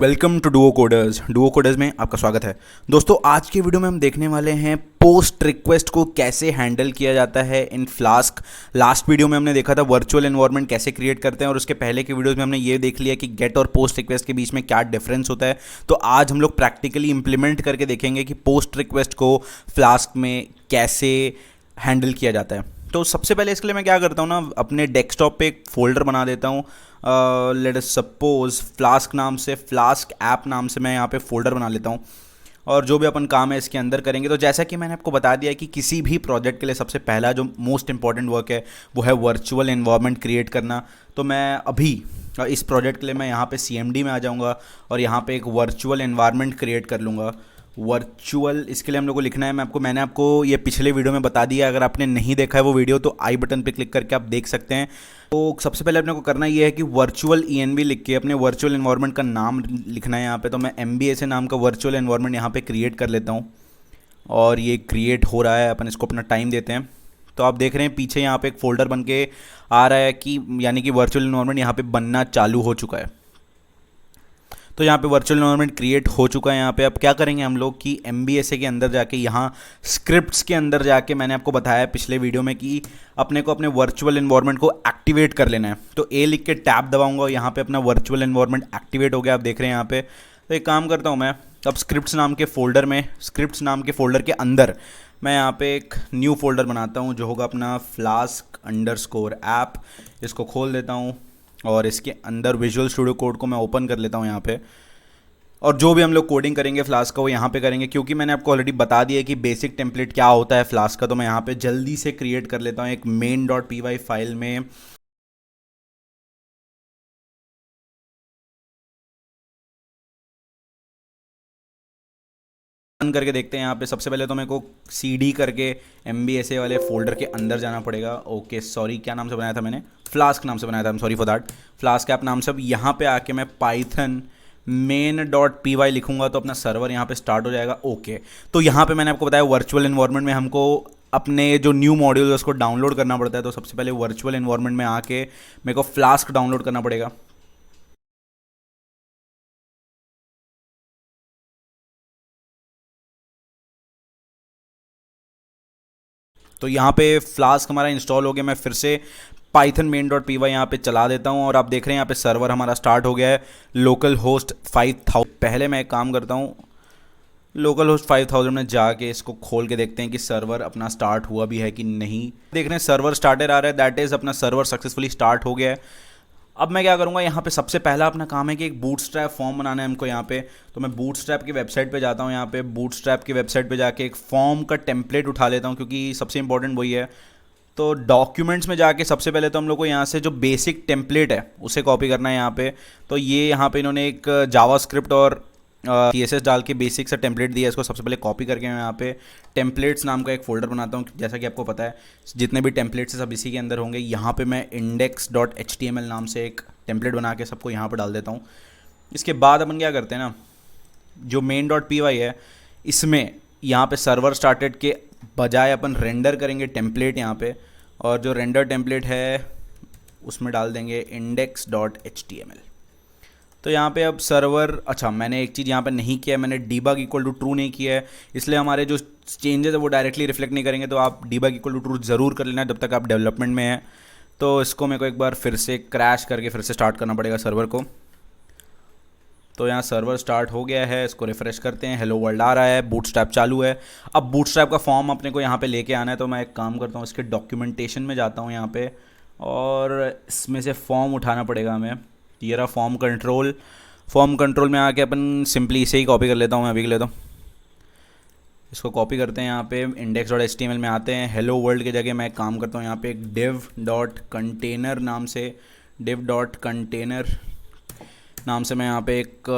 Welcome to Duo coders में आपका स्वागत है। दोस्तों, आज के वीडियो में हम देखने वाले हैं पोस्ट रिक्वेस्ट को कैसे हैंडल किया जाता है इन फ्लास्क। लास्ट वीडियो में हमने देखा था वर्चुअल एनवायरनमेंट कैसे क्रिएट करते हैं, और उसके पहले के वीडियोस में हमने ये देख लिया कि गेट और पोस्ट रिक्वेस्ट के बीच में क्या डिफरेंस होता है। तो आज हम लोग प्रैक्टिकली इंप्लीमेंट करके देखेंगे कि पोस्ट रिक्वेस्ट को फ्लास्क में कैसे हैंडल किया जाता है। तो सबसे पहले इसके लिए मैं क्या करता हूँ ना, अपने डेस्कटॉप पे एक फ़ोल्डर बना देता हूँ। लेट अस सपोज फ्लास्क नाम से, फ्लास्क ऐप नाम से मैं यहाँ पे फ़ोल्डर बना लेता हूँ, और जो भी अपन काम है इसके अंदर करेंगे। तो जैसा कि मैंने आपको बता दिया कि किसी भी प्रोजेक्ट के लिए सबसे पहला जो मोस्ट इंपॉर्टेंट वर्क है वो है वर्चुअल एनवायरनमेंट क्रिएट करना। तो मैं अभी इस प्रोजेक्ट के लिए मैं यहाँ पे CMD में आ जाऊँगा और यहाँ पे एक वर्चुअल एनवायरनमेंट क्रिएट कर लूँगा। वर्चुअल, इसके लिए हम लोग को लिखना है, मैंने आपको ये पिछले वीडियो में बता दिया। अगर आपने नहीं देखा है वो वीडियो तो आई बटन पे क्लिक करके आप देख सकते हैं। तो सबसे पहले अपने को करना ये है कि वर्चुअल ENV लिख के अपने वर्चुअल एनवायरनमेंट का नाम लिखना है यहाँ पे। तो मैं MBSA नाम का वर्चुअल एनवायरनमेंट यहाँ पे क्रिएट कर लेता हूँ, और ये क्रिएट हो रहा है। अपन इसको अपना टाइम देते हैं। तो आप देख रहे हैं पीछे यहाँ पे एक फ़ोल्डर बन के आ रहा है कि यानी कि वर्चुअल एनवायरनमेंट यहाँ पे बनना चालू हो चुका है। तो यहाँ पे वर्चुअल एनवायरनमेंट क्रिएट हो चुका है। यहाँ पे अब क्या करेंगे हम लोग कि MBSA के अंदर जाके, यहाँ स्क्रिप्ट्स के अंदर जाके, मैंने आपको बताया पिछले वीडियो में कि अपने को अपने वर्चुअल एनवायरनमेंट को एक्टिवेट कर लेना है। तो A लिख के टैब दबाऊंगा, यहाँ पे अपना वर्चुअल एनवायरनमेंट एक्टिवेट हो गया, आप देख रहे हैं यहाँ पे। तो एक काम करता हूँ मैं, अब स्क्रिप्ट्स नाम के फ़ोल्डर में, स्क्रिप्ट्स नाम के फ़ोल्डर के अंदर मैं यहाँ पे एक न्यू फोल्डर बनाता हूँ जो होगा अपना flask_ऐप। इसको खोल देता हूँ और इसके अंदर विजुअल स्टूडियो कोड को मैं ओपन कर लेता हूँ यहाँ पे। और जो भी हम लोग कोडिंग करेंगे फ्लास्क का वो यहाँ पे करेंगे, क्योंकि मैंने आपको ऑलरेडी बता दिया है कि बेसिक टेम्पलेट क्या होता है फ्लास्क का। तो मैं यहाँ पे जल्दी से क्रिएट कर लेता हूँ एक main.py फाइल में। रन करके देखते हैं। यहाँ पे सबसे पहले तो मेरे को CD करके MBSA वाले फोल्डर के अंदर जाना पड़ेगा। ओके सॉरी, क्या नाम से बनाया था मैंने? फ्लास्क नाम से बनाया था, I am sorry for that. Flask app नाम से। अब यहाँ पे आके मैं पाइथन main.py लिखूंगा तो अपना सर्वर यहाँ पे स्टार्ट हो जाएगा। ओके, तो यहाँ पे मैंने आपको बताया वर्चुअल एनवायरनमेंट में हमको अपने जो न्यू मॉड्यूल है उसको डाउनलोड करना पड़ता है। तो सबसे पहले वर्चुअल एनवायरनमेंट में आके मेरे को फ्लास्क डाउनलोड करना पड़ेगा। तो यहाँ पे फ्लास्क हमारा इंस्टॉल हो गया। मैं फिर से पाइथन main.py यहाँ पे चला देता हूँ, और आप देख रहे हैं यहाँ पे सर्वर हमारा स्टार्ट हो गया है। Local host 5000। पहले मैं एक काम करता हूँ, लोकल होस्ट 5000 में जाके इसको खोल के देखते हैं कि सर्वर अपना स्टार्ट हुआ भी है कि नहीं। देख रहे हैं सर्वर स्टार्टेड आ रहा है, दैट इज़ अपना सर्वर सक्सेसफुली स्टार्ट हो गया है। अब मैं क्या करूँगा, यहाँ पे सबसे पहला अपना काम है कि एक बूटस्ट्रैप फॉर्म बनाना है हमको यहाँ पे। तो मैं बूटस्ट्रैप की वेबसाइट पे जाता हूँ। यहाँ पे बूटस्ट्रैप की वेबसाइट पे जाके एक फॉर्म का टेम्पलेट उठा लेता हूँ, क्योंकि सबसे इंपॉर्टेंट वही है। तो डॉक्यूमेंट्स में जाके सबसे पहले तो हम लोग को यहाँ से जो बेसिक टेम्पलेट है उसे कॉपी करना है यहाँ पे। तो ये यहाँ पे इन्होंने एक जावास्क्रिप्ट और CSS डाल के बेसिक सा टेम्पलेट दिया है। इसको सबसे पहले कॉपी करके मैं यहाँ पे टेम्पलेट्स नाम का एक फ़ोल्डर बनाता हूँ। जैसा कि आपको पता है जितने भी टेम्पलेट्स हैं सब इसी के अंदर होंगे। यहाँ पे मैं index.html नाम से एक टेम्पलेट बना के सबको यहाँ पर डाल देता हूँ। इसके बाद अपन क्या करते हैं ना, जो main.py है इसमें यहाँ पे सर्वर स्टार्टेड के बजाय अपन रेंडर करेंगे टेम्पलेट यहाँ पे, और जो रेंडर टेम्पलेट है उसमें डाल देंगे index.html। तो यहाँ पे अब सर्वर, अच्छा मैंने एक चीज़ यहाँ पे नहीं किया है, मैंने debug इक्वल टू ट्रू नहीं किया है, इसलिए हमारे जो चेंजेस है वो डायरेक्टली रिफ्लेक्ट नहीं करेंगे। तो आप debug इक्वल टू ट्रू ज़रूर कर लेना जब तक आप डेवलपमेंट में हैं। तो इसको मेरे को एक बार फिर से क्रैश करके फिर से स्टार्ट करना पड़ेगा सर्वर को। तो यहाँ सर्वर स्टार्ट हो गया है, इसको रिफ्रेश करते हैं, हेलो वर्ल्ड आ रहा है, बूटस्ट्रैप चालू है। अब बूटस्ट्रैप का फॉर्म अपने को यहाँ पे लेके आना है। तो मैं एक काम करता हूँ, इसके डॉक्यूमेंटेशन में जाता हूँ यहाँ पे, और इसमें से फॉर्म उठाना पड़ेगा हमें। ये रहा फॉर्म कंट्रोल। फॉर्म कंट्रोल में आके अपन सिंपली इसे ही कॉपी कर लेता हूँ मैं अभी के लिए। तो इसको कॉपी करते हैं, यहाँ पे index.html में आते हैं। हेलो वर्ल्ड की जगह मैं एक काम करता हूँ, यहाँ पे एक div.container नाम से, div.container नाम से मैं यहाँ पे एक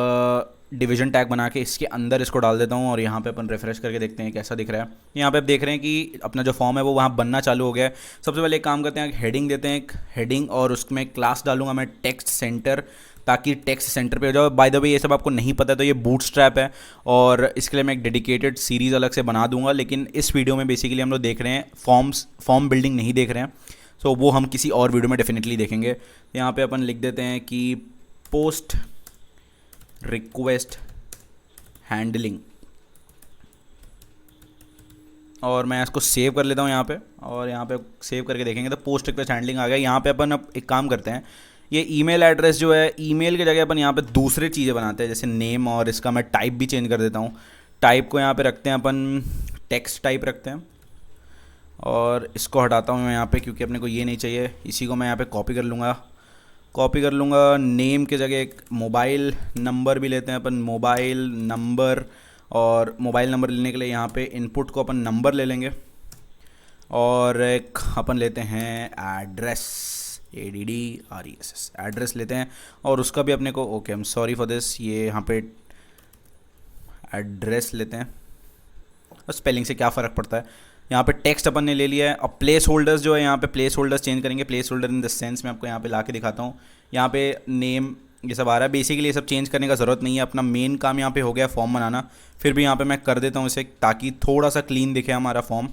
डिवीजन टैग बना के इसके अंदर इसको डाल देता हूँ, और यहाँ पे अपन रिफ्रेश करके देखते हैं कैसा दिख रहा है। यहाँ पे आप देख रहे हैं कि अपना जो फॉर्म है वो वहाँ बनना चालू हो गया है। सबसे पहले एक काम करते हैं, हेडिंग देते हैं, एक हेडिंग, और उसमें क्लास डालूंगा मैं टेक्स्ट सेंटर, ताकि टेक्स्ट सेंटर पे हो जाओ। बाय द वे ये सब आपको नहीं पता है तो ये बूटस्ट्रैप है, और इसके लिए मैं एक डेडिकेटेड सीरीज़ अलग से बना दूंगा। लेकिन इस वीडियो में बेसिकली हम लोग देख रहे हैं फॉर्म बिल्डिंग नहीं देख रहे हैं, तो वो हम किसी और वीडियो में डेफिनेटली देखेंगे। यहाँ पे अपन लिख देते हैं कि पोस्ट रिक्वेस्ट हैंडलिंग, और मैं इसको सेव कर लेता हूँ यहाँ पे, और यहाँ पे सेव करके देखेंगे तो पोस्ट रिक्वेस्ट हैंडलिंग आ गया। यहाँ पे अपन अब एक काम करते हैं, ये ईमेल एड्रेस जो है, ईमेल की जगह अपन यहाँ पे दूसरे चीज़ें बनाते हैं, जैसे नेम, और इसका मैं टाइप भी चेंज कर देता हूँ। टाइप को यहाँ पे रखते हैं अपन टेक्स्ट टाइप रखते हैं, और इसको हटाता हूँ मैं यहाँ पे क्योंकि अपने को ये नहीं चाहिए। इसी को मैं यहाँ पे कॉपी कर लूँगा। नेम की जगह एक मोबाइल नंबर भी लेते हैं अपन, मोबाइल नंबर, और मोबाइल नंबर लेने के लिए यहाँ पे इनपुट को अपन नंबर ले लेंगे, और एक अपन लेते हैं एड्रेस, ADDRESS एड्रेस लेते हैं, और उसका भी अपने को okay, I am sorry for this, ये यहाँ पे एड्रेस लेते हैं। और स्पेलिंग से क्या फ़र्क पड़ता है। यहाँ पे टेक्स्ट अपन ने ले लिया है। अब प्लेस होल्डर्स जो है, यहाँ पे प्लेस होल्डर्स चेंज करेंगे। Place holder in the sense मैं आपको यहाँ पे ला के दिखाता हूँ। यहाँ पे नेम ये सब आ रहा है। बेसिकली ये सब चेंज करने का ज़रूरत नहीं है, अपना मेन काम यहाँ पे हो गया फॉर्म बनाना। फिर भी यहाँ पे मैं कर देता हूँ इसे, ताकि थोड़ा सा क्लीन दिखे हमारा फॉर्म,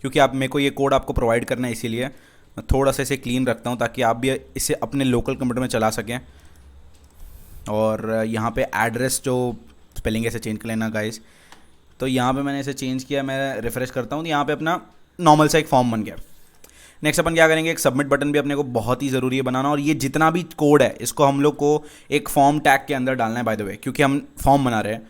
क्योंकि आप मेरे को ये कोड आपको प्रोवाइड करना है, इसीलिए मैं थोड़ा सा इसे क्लीन रखता हूँ ताकि आप भी इसे अपने लोकल कंप्यूटर में चला सकें। और यहाँ पे एड्रेस जो स्पेलिंग ऐसे चेंज कर लेना गाइस। तो यहाँ पे मैंने इसे चेंज किया, मैं रिफ्रेश करता हूँ तो यहाँ पे अपना नॉर्मल सा एक फॉर्म बन गया। नेक्स्ट अपन क्या करेंगे, एक सबमिट बटन भी अपने को बहुत ही ज़रूरी है बनाना, और ये जितना भी कोड है इसको हम लोग को एक फॉर्म टैग के अंदर डालना है बाय द वे, क्योंकि हम फॉर्म बना रहे हैं।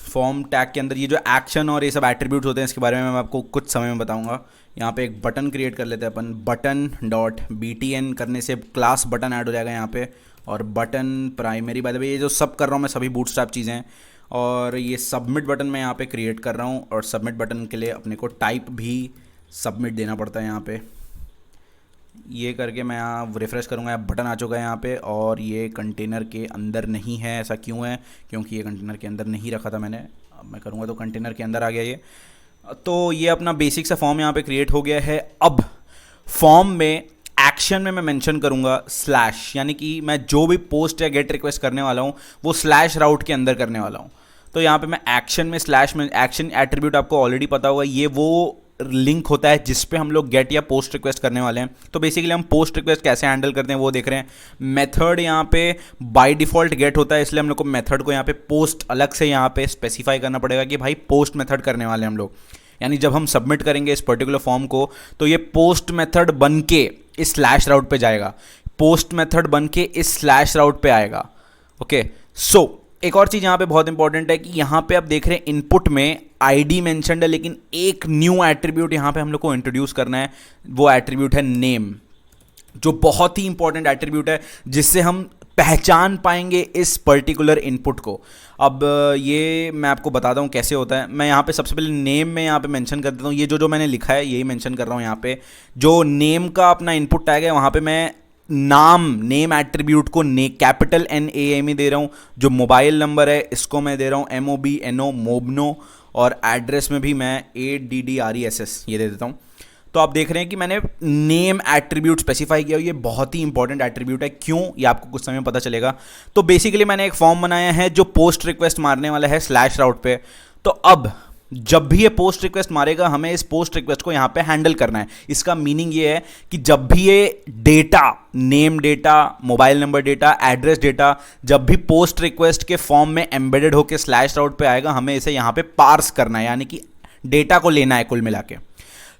फॉर्म टैग के अंदर ये जो एक्शन और ये सब एट्रीब्यूट्स होते हैं, इसके बारे में मैं आपको कुछ समय में बताऊंगा। यहाँ पे एक बटन क्रिएट कर लेते हैं अपन, button.btn करने से क्लास बटन ऐड हो जाएगा यहाँ पे, और button primary, by the way ये जो सब कर रहा हूँ मैं सभी बूटस्ट्रैप चीज़ें हैं। और ये सबमिट बटन मैं यहाँ पे क्रिएट कर रहा हूँ, और सबमिट बटन के लिए अपने को टाइप भी सबमिट देना पड़ता है यहाँ पे। ये करके मैं यहाँ रिफ़्रेश करूँगा, बटन आ चुका है यहाँ पे, और ये कंटेनर के अंदर नहीं है। ऐसा क्यों है, क्योंकि ये कंटेनर के अंदर नहीं रखा था मैंने। अब मैं करूँगा तो कंटेनर के अंदर आ गया ये। तो ये अपना बेसिक सा फॉर्म यहाँ पे क्रिएट हो गया है। अब फॉर्म में एक्शन में मैं मेंशन करूँगा स्लैश, यानी कि मैं जो भी पोस्ट या गेट रिक्वेस्ट करने वाला हूँ वो स्लैश राउट के अंदर करने वाला हूँ। तो यहाँ पे मैं एक्शन में स्लैश में, एक्शन एट्रीब्यूट आपको ऑलरेडी पता होगा, ये वो लिंक होता है जिस पे हम लोग गेट या पोस्ट रिक्वेस्ट करने वाले हैं। तो बेसिकली हम पोस्ट रिक्वेस्ट कैसे हैंडल करते हैं वो देख रहे हैं। मेथड यहाँ पे बाय डिफ़ॉल्ट गेट होता है, इसलिए हम लोग को मेथड को यहाँ पे पोस्ट अलग से यहाँ पे स्पेसिफाई करना पड़ेगा कि भाई पोस्ट मेथड करने वाले हैं हम लोग। यानी जब हम सबमिट करेंगे इस पर्टिकुलर फॉर्म को, तो ये पोस्ट मेथड बन के इस स्लैश राउट पे जाएगा, पोस्ट मेथड बन के इस स्लैश राउट पे आएगा। ओके, सो एक और चीज़ यहाँ पे बहुत इंपॉर्टेंट है कि यहाँ पे आप देख रहे हैं इनपुट में आईडी मेंशन्ड है, लेकिन एक न्यू एट्रीब्यूट यहाँ पे हम लोग को इंट्रोड्यूस करना है। वो एट्रीब्यूट है नेम, जो बहुत ही इंपॉर्टेंट एट्रीब्यूट है, जिससे हम पहचान पाएंगे इस पर्टिकुलर इनपुट को। अब ये मैं आपको बताता हूँ कैसे होता है। मैं यहाँ पे सबसे पहले नेम में यहाँ पे मेंशन कर देता हूँ, ये जो मैंने लिखा है यही मेंशन कर रहा हूँ। यहाँ पे जो नेम का अपना इनपुट टैग है, वहाँ पे मैं नेम एट्रीब्यूट को कैपिटल NAME दे रहा हूँ। जो मोबाइल नंबर है इसको मैं दे रहा हूँ MOBNO मोबनो, और एड्रेस में भी मैं ADDRESS ये दे देता हूँ। तो आप देख रहे हैं कि मैंने नेम एट्रीब्यूट स्पेसिफाई किया, ये बहुत ही इंपॉर्टेंट एट्रीब्यूट है। क्यों, ये आपको कुछ समय में पता चलेगा। तो बेसिकली मैंने एक फॉर्म बनाया है जो पोस्ट रिक्वेस्ट मारने वाला है स्लैश राउट पे। तो अब जब भी ये पोस्ट रिक्वेस्ट मारेगा, हमें इस पोस्ट रिक्वेस्ट को यहाँ पे हैंडल करना है। इसका मीनिंग ये है कि जब भी ये data, name data, mobile number data, address data, जब भी पोस्ट रिक्वेस्ट के फॉर्म में एम्बेडेड होकर स्लैश राउट पे आएगा, हमें इसे यहाँ पे पार्स करना है, यानी कि डेटा को लेना है कुल मिला के।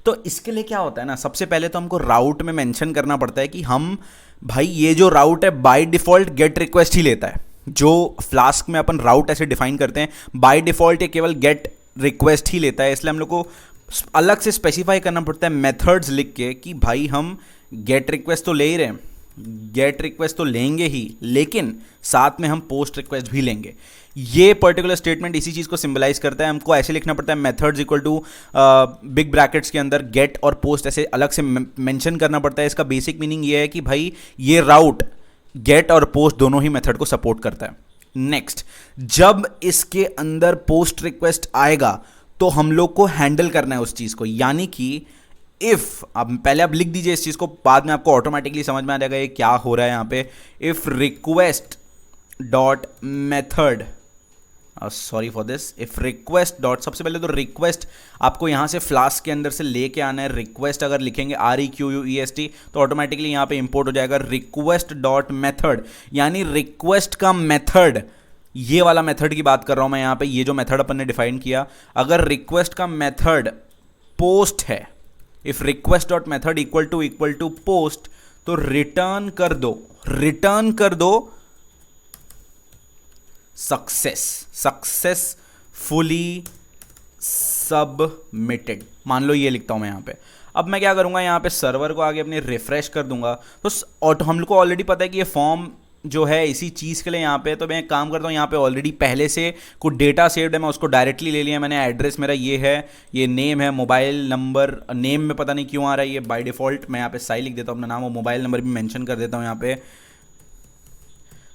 तो इसके लिए क्या होता है ना, सबसे पहले तो हमको राउट में मेंशन करना पड़ता है कि हम भाई ये जो राउट है बाय डिफ़ॉल्ट गेट रिक्वेस्ट ही लेता है। जो फ्लास्क में अपन राउट ऐसे डिफाइन करते हैं, बाय डिफ़ॉल्ट ये केवल गेट रिक्वेस्ट ही लेता है। इसलिए हम लोग को अलग से स्पेसिफाई करना पड़ता है मेथड्स लिख के कि भाई हम गेट रिक्वेस्ट तो ले ही रहे हैं, गेट रिक्वेस्ट तो लेंगे ही, लेकिन साथ में हम पोस्ट रिक्वेस्ट भी लेंगे। ये पर्टिकुलर स्टेटमेंट इसी चीज़ को सिंबलाइज करता है। हमको ऐसे लिखना पड़ता है methods equal to big brackets के अंदर गेट और पोस्ट ऐसे अलग से मेंशन करना पड़ता है। इसका बेसिक मीनिंग ये है कि भाई ये राउट गेट और पोस्ट दोनों ही मेथड को सपोर्ट करता है। नेक्स्ट, जब इसके अंदर पोस्ट रिक्वेस्ट आएगा तो हम लोग को हैंडल करना है उस चीज़ को, यानी कि इफ़, अब पहले आप लिख दीजिए इस चीज़ को, बाद में आपको ऑटोमेटिकली समझ में आ जाएगा ये क्या हो रहा है यहाँ पे। If request dot method, sorry for this, if request dot, सबसे पहले तो रिक्वेस्ट आपको यहाँ से फ्लास्क के अंदर से लेके आना है। रिक्वेस्ट अगर लिखेंगे REQUEST तो ऑटोमेटिकली यहाँ पे इंपोर्ट हो जाएगा रिक्वेस्ट डॉट मेथड, यानी रिक्वेस्ट का मेथड, ये वाला मेथड की बात कर रहा हूँ मैं यहाँ पे। ये जो मेथड अपन ने डिफाइन किया, अगर रिक्वेस्ट का मेथड पोस्ट है, if request dot method equal to post, तो रिटर्न कर दो सक्सेसफुली सबमिटेड, मान लो ये लिखता हूं मैं यहाँ पे। अब मैं क्या करूंगा, यहाँ पे सर्वर को आगे अपने रिफ्रेश कर दूंगा, तो हम लोग को ऑलरेडी पता है कि ये फॉर्म जो है इसी चीज़ के लिए यहाँ पे। तो मैं एक काम करता हूँ, यहाँ पे ऑलरेडी पहले से कुछ डेटा सेव्ड है, मैं उसको डायरेक्टली ले लिया मैंने। एड्रेस मेरा ये है, ये नेम है, मोबाइल नंबर, नेम में पता नहीं क्यों आ रहा है ये बाय डिफ़ॉल्ट, मैं यहाँ पे साई लिख देता हूँ अपना नाम और मोबाइल नंबर भी मेंशन कर देता हूँ यहाँ पे।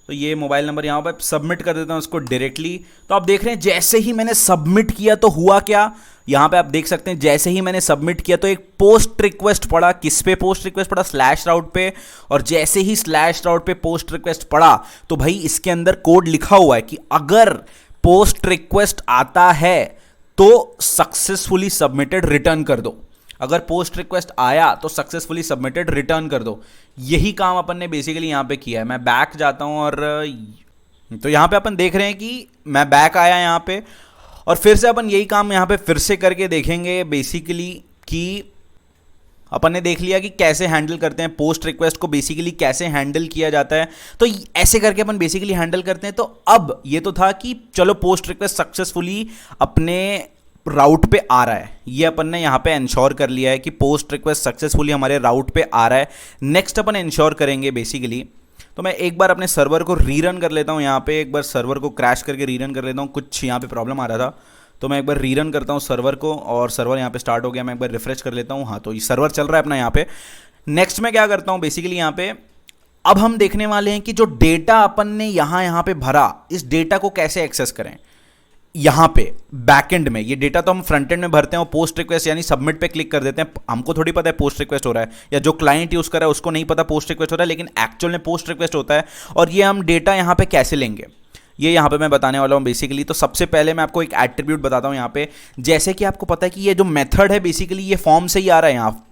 तो ये मोबाइल नंबर यहाँ पर सबमिट कर देता हूँ उसको डायरेक्टली। तो आप देख रहे हैं जैसे ही मैंने सबमिट किया तो हुआ क्या, यहाँ पे आप देख सकते हैं जैसे ही मैंने सबमिट किया तो एक पोस्ट रिक्वेस्ट पड़ा। किस पे पोस्ट रिक्वेस्ट पड़ा? स्लैश राउट पे। और जैसे ही स्लैश राउट पे पोस्ट रिक्वेस्ट पड़ा तो भाई इसके अंदर कोड लिखा हुआ है कि अगर पोस्ट रिक्वेस्ट आता है तो सक्सेसफुली सबमिटेड रिटर्न कर दो। अगर पोस्ट रिक्वेस्ट आया तो सक्सेसफुली सबमिटेड रिटर्न कर दो। यही काम अपन ने बेसिकली यहाँ पे किया है। मैं बैक जाता हूँ और तो यहाँ पे अपन देख रहे हैं कि मैं बैक आया यहाँ पे, और फिर से अपन यही काम यहाँ पे फिर से करके देखेंगे बेसिकली कि अपन ने देख लिया कि कैसे हैंडल करते हैं पोस्ट रिक्वेस्ट को, बेसिकली कैसे हैंडल किया जाता है। तो ऐसे करके अपन बेसिकली हैंडल करते हैं। तो अब ये तो था कि चलो पोस्ट रिक्वेस्ट सक्सेसफुली अपने राउट पे आ रहा है, ये अपन ने यहाँ पे इंश्योर कर लिया है कि पोस्ट रिक्वेस्ट सक्सेसफुली हमारे राउट पे आ रहा है। नेक्स्ट अपन इंश्योर करेंगे बेसिकली, तो मैं एक बार अपने सर्वर को रीरन कर लेता हूँ। यहाँ पे एक बार सर्वर को क्रैश करके रीरन कर लेता हूँ, कुछ यहाँ पे प्रॉब्लम आ रहा था तो मैं एक बार रीरन करता हूँ सर्वर को, और सर्वर यहाँ पे स्टार्ट हो गया। मैं एक बार रिफ्रेश कर लेता हूँ, हाँ तो ये सर्वर चल रहा है अपना यहाँ पे। नेक्स्ट मैं क्या करता हूँ बेसिकली यहाँ पे, अब हम देखने वाले हैं कि जो डेटा अपन ने यहाँ पे भरा, इस डेटा को कैसे एक्सेस करें। यहाँ पे बैकएंड में ये डेटा तो हम फ्रंट एंड में भरते हैं और पोस्ट रिक्वेस्ट यानी सबमिट पे क्लिक कर देते हैं। हमको थोड़ी पता है पोस्ट रिक्वेस्ट हो रहा है, या जो क्लाइंट यूज कर रहा है उसको नहीं पता पोस्ट रिक्वेस्ट हो रहा है, लेकिन एक्चुअल में पोस्ट रिक्वेस्ट होता है। और ये हम डेटा यहाँ पे कैसे लेंगे ये यहाँ पे मैं बताने वाला हूँ बेसिकली। तो सबसे पहले मैं आपको एक एट्रीब्यूट बताता हूँ यहाँ पे। जैसे कि आपको पता है कि ये जो मेथड है बेसिकली ये फॉर्म से ही आ रहा है। यहाँ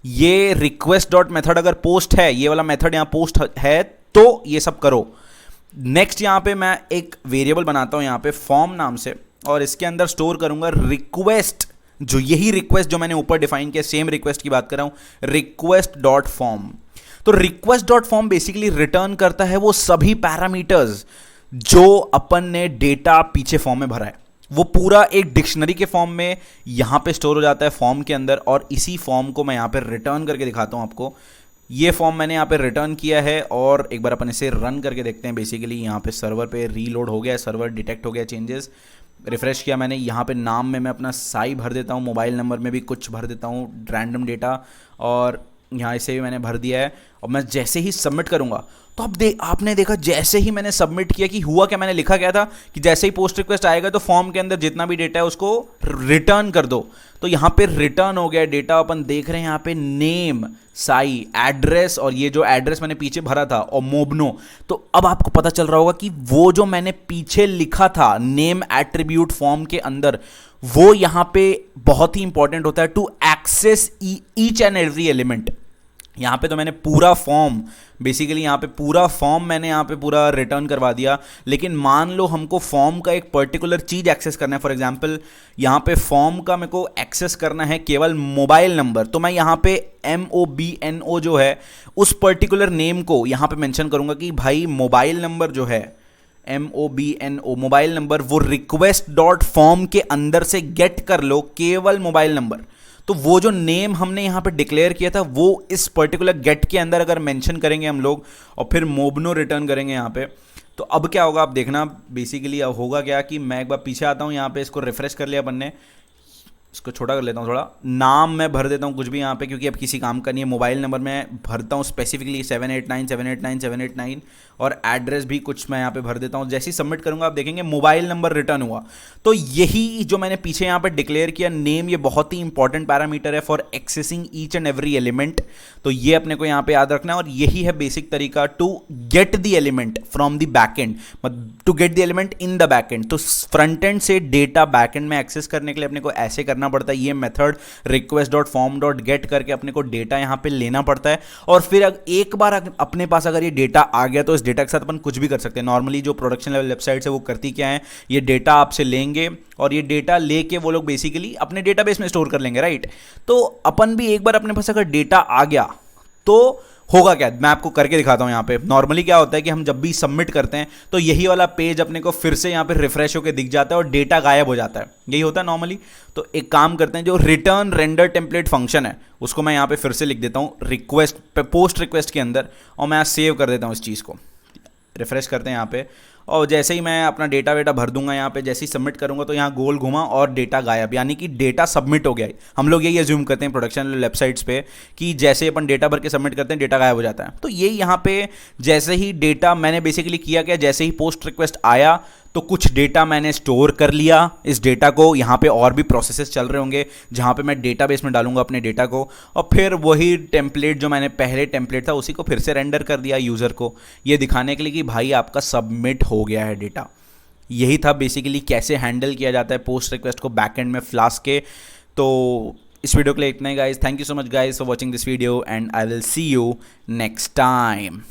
ये रिक्वेस्ट डॉट मेथड अगर पोस्ट है, ये वाला मेथड यहाँ पोस्ट है तो ये सब करो। नेक्स्ट यहाँ पे मैं एक वेरिएबल बनाता हूँ यहाँ पे फॉर्म नाम से, और इसके अंदर स्टोर करूंगा रिक्वेस्ट, जो यही रिक्वेस्ट जो मैंने ऊपर डिफाइन किया, सेम रिक्वेस्ट की बात कर रहा हूं, रिक्वेस्ट डॉट फॉर्म। तो request dot form basically return करता है वो सभी पैरामीटर्स जो अपन ने डेटा पीछे फॉर्म में भरा है, वो पूरा एक डिक्शनरी के फॉर्म में यहां पे स्टोर हो जाता है फॉर्म के अंदर। और इसी फॉर्म को मैं यहां पे रिटर्न करके दिखाता हूं आपको। ये फॉर्म मैंने यहाँ पे रिटर्न किया है, और एक बार अपन इसे रन करके देखते हैं। बेसिकली यहाँ पे सर्वर पे रीलोड हो गया, सर्वर डिटेक्ट हो गया चेंजेस। रिफ्रेश किया मैंने, यहाँ पे नाम में मैं अपना साई भर देता हूँ, मोबाइल नंबर में भी कुछ भर देता हूँ रैंडम डेटा, और यहाँ इसे भी मैंने भर दिया है। और मैं जैसे ही सबमिट करूँगा तो अब आपने देखा जैसे ही मैंने सबमिट किया कि हुआ क्या, मैंने लिखा क्या था कि जैसे ही पोस्ट रिक्वेस्ट आएगा तो फॉर्म के अंदर जितना भी डेटा है उसको रिटर्न कर दो। तो यहाँ पे रिटर्न हो गया डेटा। अपन देख रहे हैं यहाँ पे नेम साई, एड्रेस, और ये जो एड्रेस मैंने पीछे भरा था और मोबनो। तो अब आपको पता चल रहा होगा कि वो जो मैंने पीछे लिखा था नेम एट्रीब्यूट फॉर्म के अंदर, वो यहाँ पे बहुत ही इंपॉर्टेंट होता है to access each and every element. यहाँ पे तो मैंने पूरा फॉर्म बेसिकली यहाँ पे पूरा फॉर्म मैंने यहाँ पे पूरा रिटर्न करवा दिया। लेकिन मान लो हमको फॉर्म का एक पर्टिकुलर चीज़ एक्सेस करना है, फॉर एग्जांपल यहाँ पे फॉर्म का मेरे को एक्सेस करना है केवल मोबाइल नंबर, तो मैं यहाँ पे MOBNO जो है उस पर्टिकुलर नेम को यहाँ पे मेंशन करूँगा कि भाई मोबाइल नंबर जो है MOBNO मोबाइल नंबर, वो रिक्वेस्ट डॉट फॉर्म के अंदर से गेट कर लो केवल मोबाइल नंबर। तो वो जो नेम हमने यहाँ पे डिक्लेयर किया था वो इस पर्टिकुलर गेट के अंदर अगर मेंशन करेंगे हम लोग, और फिर मोबनो रिटर्न करेंगे यहाँ पे, तो अब क्या होगा आप देखना। बेसिकली अब होगा क्या कि मैं एक बार पीछे आता हूँ, यहाँ पे इसको रिफ्रेश कर लिया अपन ने, इसको छोटा कर लेता हूँ थोड़ा, नाम मैं भर देता हूँ कुछ भी यहाँ पे, क्योंकि अब किसी काम का नहीं है। मोबाइल नंबर मैं भरता हूँ स्पेसिफिकली 789 और एड्रेस भी कुछ मैं यहाँ पे भर देता हूँ। जैसे ही सबमिट करूँगा आप देखेंगे मोबाइल नंबर रिटर्न हुआ। तो यही जो मैंने पीछे यहाँ पे डिक्लेयर किया नेम, ये बहुत ही इंपॉर्टेंट पैरामीटर है for accessing each and every element. तो ये अपने को यहाँ पे याद रखना है, और यही है बेसिक तरीका to get the element from the backend, to get the element in the backend. तो फ्रंट एंड से डेटा बैकएंड में एक्सेस करने के लिए अपने को ऐसे करना पड़ता है, ये मेथड request.form.get करके अपने को डेटा यहाँ पे लेना पड़ता है। और फिर एक बार अपने पास अगर ये डेटा आ गया तो इस डेटा के साथ अपन कुछ भी कर सकते हैं। नॉर्मली जो प्रोडक्शन लेवल वेबसाइट्स है वो करती क्या है, ये डेटा आपसे लेंगे और ये डेटा लेके वो लोग बेसिकली अपने डेटाबेस में स्टोर कर लेंगे, राइट। तो अपन भी एक बार अपने पास अगर डेटा आ गया तो होगा क्या, मैं आपको करके दिखाता हूं। यहाँ पे नॉर्मली क्या होता है कि हम जब भी सबमिट करते हैं तो यही वाला पेज अपने को फिर से यहाँ पे रिफ्रेश होकर दिख जाता है और डेटा गायब हो जाता है, यही होता है नॉर्मली। तो एक काम करते हैं, जो रिटर्न रेंडर टेम्पलेट फंक्शन है उसको मैं यहाँ पे फिर से लिख देता हूँ रिक्वेस्ट पे, पोस्ट रिक्वेस्ट के अंदर, और मैं सेव कर देता हूँ इस चीज़ को। रिफ्रेश करते हैं यहाँ पे, और जैसे ही मैं अपना डेटा वेटा भर दूंगा यहाँ पे, जैसे ही सबमिट करूंगा तो यहाँ गोल घुमा और डेटा गायब, यानी कि डेटा सबमिट हो गया है। हम लोग यही अज्यूम करते हैं प्रोडक्शन वेबसाइट्स पे कि जैसे अपन डेटा भर के सबमिट करते हैं डेटा गायब हो जाता है। तो ये यहाँ पे जैसे ही डेटा मैंने बेसिकली किया क्या, जैसे ही पोस्ट रिक्वेस्ट आया तो कुछ डेटा मैंने स्टोर कर लिया। इस डेटा को यहाँ पे और भी प्रोसेसेस चल रहे होंगे जहाँ पे मैं डेटाबेस में डालूंगा अपने डेटा को, और फिर वही टेम्पलेट जो मैंने पहले टेम्पलेट था उसी को फिर से रेंडर कर दिया यूज़र को, ये दिखाने के लिए कि भाई आपका सबमिट हो गया है डेटा। यही था बेसिकली कैसे हैंडल किया जाता है पोस्ट रिक्वेस्ट को बैकएंड में फ्लास्क के। तो इस वीडियो के लिए इतना ही guys. Thank you so much guys for watching this video and I will see you next time.